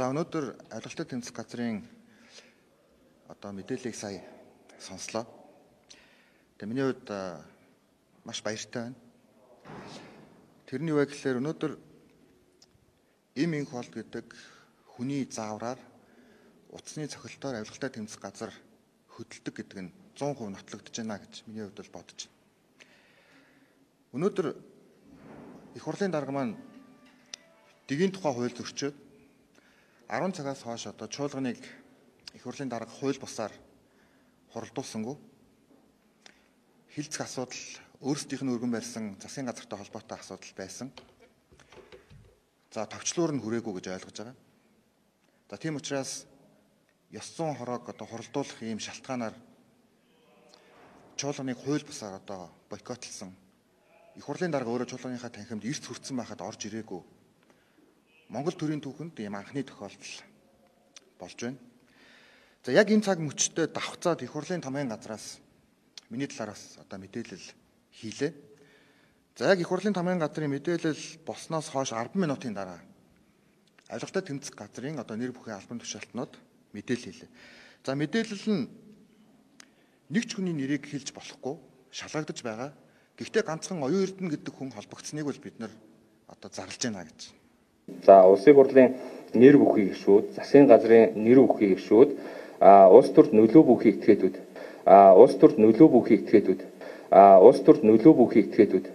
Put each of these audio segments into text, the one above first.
За өнөөдөр авилгалтай тэмцэх газрын мэдээллийг сая сонслоо. Тэгээ миний хувьд маш баяртай байна. Тэрний юу вэ гэхээр өнөөдөр им инх болд гэдэг хүний заавраар утасны цохилтоор авилгалтай тэмцэх газар хөдөлдөг гэдэг нь 100% нотлогдож байна гэж миний хувьд бол бодож байна. Өнөөдөр их хурлын дарга маань дэгийн тухай хууль зөрчөөд 10 цагаас хойш чуулганыг их хурлын дарга хууль бусаар хуралдуулсангүй хилцэх асуудал өөрсдийнх нь өргөн барьсан засгийн газартай холбоотой асуудал байсан. За товчлуур нь хүрээгүй гэж ойлгож байгаа. За тийм учраас ёс зүйн хороог хуралдуулах ийм шалтгаанаар чуулганыг хууль бусаар бойкотлсон. Их хурлын дарга өөрөө чуулганыхаа танхимд эрс хүрсэн байхад орж ирээгүй. Монгол төрийн түүхэнд ийм анхны тохиолдол болж байна. За яг энэ цаг мөчтөд давхцаад их хурлын томьёон газраас миний талаараас мэдээлэл хийлээ. За яг их хурлын томьёон газрын мэдээлэл болсноос хойш 10 минутын дараа авилгалтай тэмцэх газрын нэр бүхийн албан тушаалтнууд мэдээлэл хийлээ. За мэдээлэл нь нэг ч хүний нэрийг хэлж болохгүй шалгагдаж байгаа. Гэхдээ ганцхан оюун эрдэнэ гэдэг хүн холбогдсныг бол бид нар зарлж байна гэж. За улсын хурлын нэр бүхий гишүүд, засгийн газрын нэр бүхий гишүүд, улс төрд нөлөө бүхий этгээдүүд, улс төрд нөлөө бүхий этгээдүүд, улс төрд нөлөө бүхий этгээдүүд,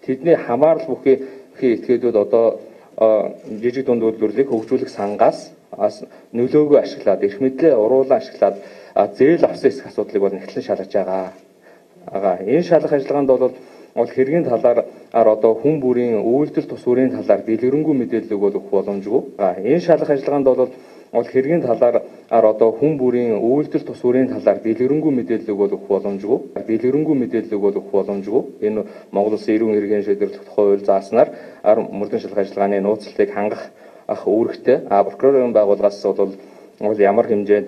тэдний хамаарал бүхий этгээдүүд жижиг дунд үйлдвэрлэлийг хөгжүүлэх сангаас нөлөөгөө ашиглаад, эрх мэдлээ уруулан ашиглаад зээл авсан эсэх асуудлыг бол нэгтлэн шалгаж байгаа. Энэ шалгах ажиллагаанд бол хэргийн талаар хүн бүрийн үйлдэл тус бүрийн талаар дэлгэрэнгүй мэдээлэл өгөх боломжгүй. Энэ шалгах ажиллагаанд бол хэргийн талаар хүн бүрийн үйлдэл тус бүрийн талаар дэлгэрэнгүй мэдээлэл өгөх боломжгүй. Дэлгэрэнгүй мэдээлэл өгөх боломжгүй. Энэ Монгол Улсын эрүүн хэргийн шийдвэрлэх хууль зааснаар мөрдөн шалгах ажиллагааны нууцлалыг хангах үүрэгтэй. Прокурорын байгууллагаас бол ямар хэмжээнд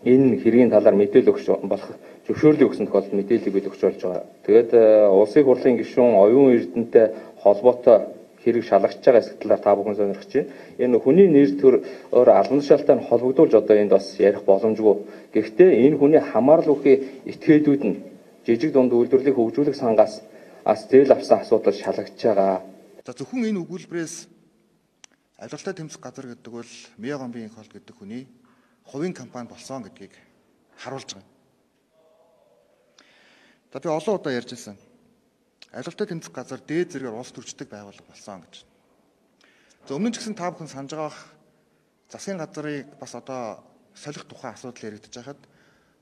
энэ хэргийн талаар мэдээлэл өгч болох зөвшөөрлийг өгсөн тохиолдолд мэдээллийг бид өгч болж байгаа. Тэгээд улсын хурлын гишүүн оюун эрдэнэтэй холбоотой хэрэг шалгаж байгаа эсэх талаар та бүхэн сонирхож байна. Энэ хүний нэр төр албан тушаалтай холбогдуулж энд бас ярих боломжгүй. Гэхдээ энэ хүний хамаарал бүхий этгээдүүд нь жижиг дунд үйлдвэрлэлийг хөгжүүлэх сангаас зээл авсан асуудал шалгаж байгаа. За зөвхөн энэ өгүүлбэрээс авилгалтай тэмцэх газар гэдэг бол Мягомбын инх холд гэдэг хүний хувийн компани болсон гэдгийг харуулж байгаа. За би олон удаа ярьж байсан. Авилгалтай тэмцэх газар дээд зэрэгээр улс төрчдөг байгууллага болсон гэж. За өмнө нь ч гэсэн та бүхэн санаж байгаа засгийн газрыг бас солих тухай асуудал яригдж байхад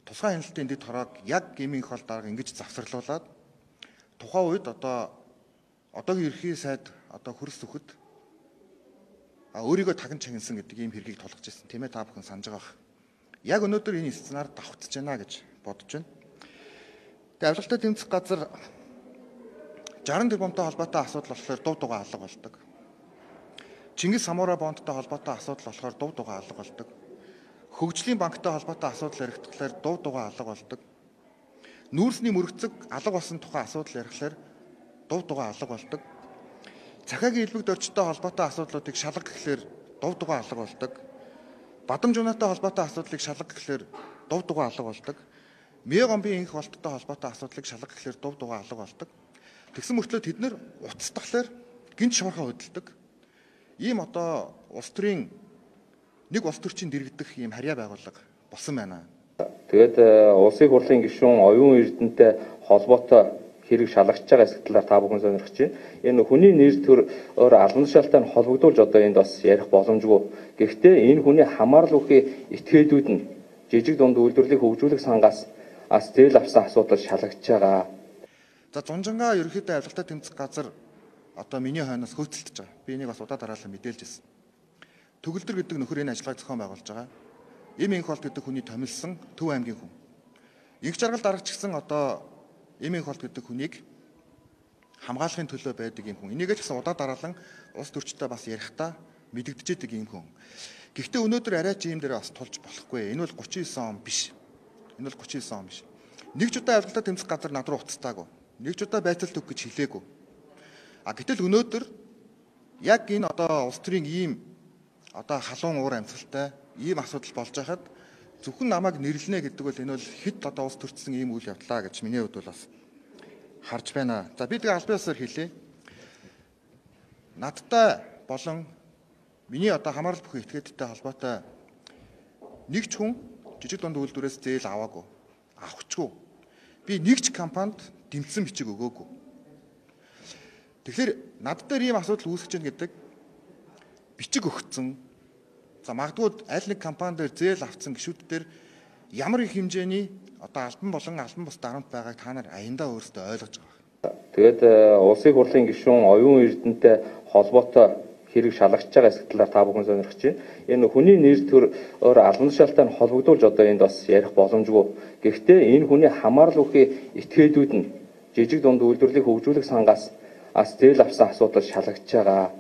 тусгай хяналтын дэд хороог яг гмийн их хол дарга ингэж завсарлуулад тухайн үед одоогийн ерхий сайд хөрс зүхэд өөрийгөө таган чагнасан гэдэг ийм хэргийг тулгаж ирсэн. Тийм ээ та бүхэн санаж байгаа. Яг өнөөдөр энэ сценаар давхцаж байна гэж бодож байна. Тэгээ авилгалтай тэмцэх газар 60 тэрбумтай холбоотой асуудал болохоор дув дугаа алга болдог. Чингис Самура бондтой холбоотой асуудал болохоор дув дугаа алга болдог. Хөгжлийн банктай холбоотой асуудал яригдахлаар дув дугаа алга болдог. Нүүрсний мөрөгцөг алга болсон тухай асуудал ярихлаар дув дугаа алга болдог. Цахиагийн элбэг дөрчтэй холбоотой асуудлуудыг шалгах гэхлээр дув дугаа алга болдог. Бадамж унаатай холбоотой асуудлыг шалгах гэхлээр дув дугаа алга болдог. Мягомбын инх холттой холбоотой асуудлыг шалгах гэхлээр дув дугаа алга болдог. Тэгсэн мөртлөө тэд нэр уцтахлаар гинт шуурхаа хөдөлдөг. Ийм улс төрийн нэг улс төрчийн дэргэдэх ийм харьяа байгууллага болсон байна. Тэгээд улсын хурлын гишүүн оюун эрдэнэтэй холбоотой хэрэг шалгаж байгаа эсэх талаар та бүхэн сонирхож байна. Энэ хүний нэр төр албан тушаалтай холбогдуулж энд бас ярих боломжгүй. Гэхдээ энэ хүний хамаарал бүхий этгээдүүд нь жижиг дунд үйлдвэрлэлийг хөгжүүлэх сангаас зээл авсан асуудал шалгаж байгаа. За Зунжангаа ерөнхийдөө авилгалтай тэмцэх газар миний хойноос хөөцөлдөж байгаа. Би энийг бас удаа дараалал мэдээлж ирсэн. Төгөлдөр гэдэг нөхөр энэ ажиллагааг зохион байгуулж байгаа. Им инх холд гэдэг хүний томилсон Төв аймгийн хүн. Инх жаргал дарагч гэсэн им инх холд гэдэг хүнийг хамгаалахын төлөө байдаг юм хүн. Энийгээ ч гэсэн удаа дараалан улс төрчтэй бас ярихдаа мэдэгдэж байгаа юм хүн. Гэхдээ өнөөдөр арай ч ийм дээр бас тулж болохгүй. Энэ бол 39 он биш. Энэ бол 39 он биш. Нэг ч удаа авилгалтай тэмцэх газар над руу уцтаагүй. Нэг ч удаа байцаалт өг гэж хэлээгүй. Гэтэл өнөөдөр яг энэ улс төрийн ийм одоо халуун уур амьсгалтай ийм асуудал болж байхад зөвхөн намайг нэрлэнэ гэдэг бол энэ бол хэд одоо ус төрчихсөн ийм үйл явдлаа гэж миний хувьд бол бас харж байна. За би тэгээ албан ёсоор хэлье. Надтай болон миний одоо хамаарал бүхий этгээдтэй холбоотой нэг ч хүн жижиг дунд үйлдвэрээс зээл аваагүй, авахчгүй. Би нэг ч компанид дэмжсэн бичиг өгөөгүй. Тэгэхээр над дээр ийм асуудал үүсэж байна гэдэг бичиг өгсөн. За магадгүй аль нэг компани дээр зээл авсан гишүүд дээр ямар их хэмжээний одоо албан болон албан бус дарамт байгааг та нар аяндаа өөрсдөө ойлгож байгаа. Тэгээд улсын хурлын гишүүн оюун эрдэнэтэй холбоотой хэрэг шалгаж байгаа хэсэг талаар та бүхэн сонирхож байна. Энэ хүний нэр төрөөр албан тушаалтай нь холбогдуулж одоо энд бас ярих боломжгүй. Гэхдээ энэ хүний хамаарал бүхий этгээдүүд нь жижиг дунд үйлдвэрлэлийг хөгжүүлэх сангаас зээл авсан асуудал шалгаж байгаа.